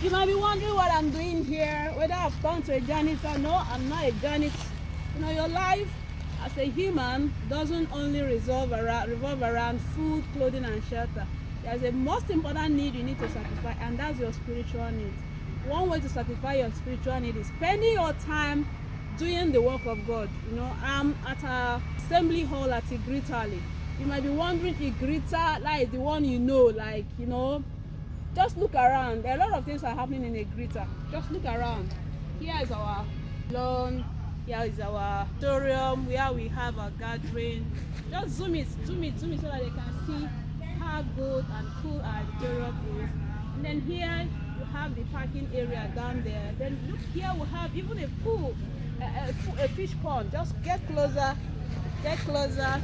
You might be wondering what I'm doing here, whether I've gone to a janitor. No, I'm not a janitor. You know, your life as a human doesn't only revolve around food, clothing, and shelter. There's a most important need you need to satisfy, and that's your spiritual needs. One way to satisfy your spiritual need is spending your time doing the work of God. You know, I'm at a assembly hall at Igwuruta. You might be wondering, Igwuruta, like the one you know, like, you know, just look around. A lot of things are happening in Igwuruta. Just look around. Here is our lawn. Here is our auditorium where we have a gathering. Just zoom it so that they can see how good and cool our auditorium is. And then here you have the parking area down there. Then look here, we have even a pool, a fish pond. Just get closer, get closer.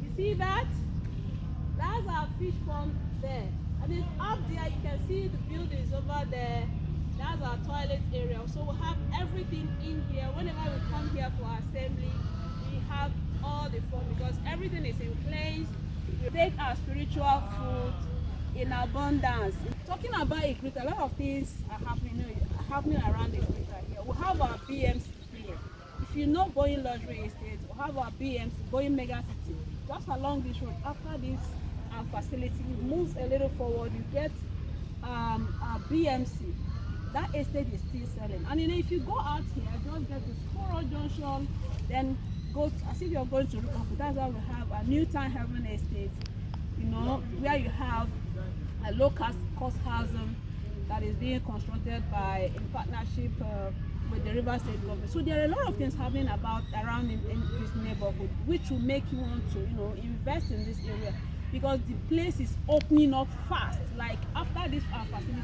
You see that? That's our fish pond there. And then up there you can see the buildings over there. That's our toilet area. So we have everything in here. Whenever we come here for assembly, we have all the fun because everything is in place. We take our spiritual food in abundance. Talking about Igwuruta, a lot of things are happening around Igwuruta here. We have our BMC here. If you know Boeing Luxury Estate, we have our BMC, Boeing Mega City. Just along this road, after this facility moves a little forward, you get our BMC. That estate is still selling. And you know, if you go out here, just get to Sporo Junction, then go as if you're going to Rukaku. That's why we have a New Town Heaven Estate, you know, where you have a low-cost housing that is being constructed in partnership with the River State government. So there are a lot of things happening around in this neighborhood, which will make you want to, you know, invest in this area because the place is opening up fast. Like after this facility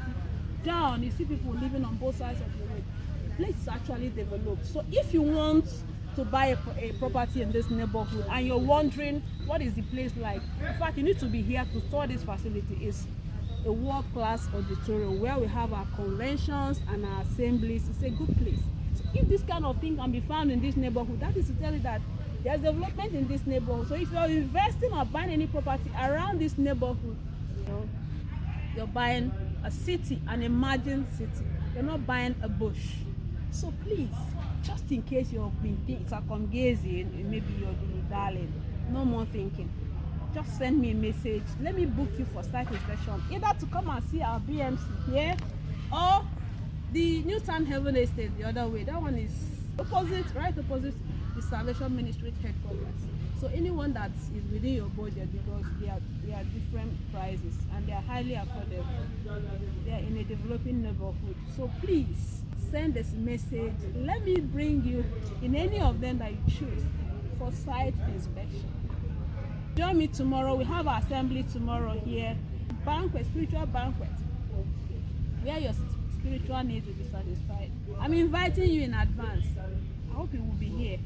down, you see people living on both sides of the road. The place is actually developed. So if you want to buy a property in this neighborhood and you're wondering what is the place like, in fact you need to be here to tour this facility. It's a world-class auditorium where we have our conventions and our assemblies. It's a good place. So if this kind of thing can be found in this neighborhood, that is to tell you that there's development in this neighborhood. So if you're investing or buying any property around this neighborhood, you know, you're buying a city, an emerging city. You're not buying a bush. So please, just in case you've been circumgazing, maybe you're darling, no more thinking. Just send me a message. Let me book you for site inspection, either to come and see our BMC here or the New Town Heaven Estate the other way. That one is right opposite the Salvation Ministry headquarters. So anyone that is within your budget, because they are different prices and they are highly affordable. They are in a developing neighborhood. So please send this message. Let me bring you in any of them that you choose for site inspection. Join me tomorrow. We have our assembly tomorrow here. Spiritual banquet, where your spiritual needs will be satisfied. I'm inviting you in advance. I hope you will be here.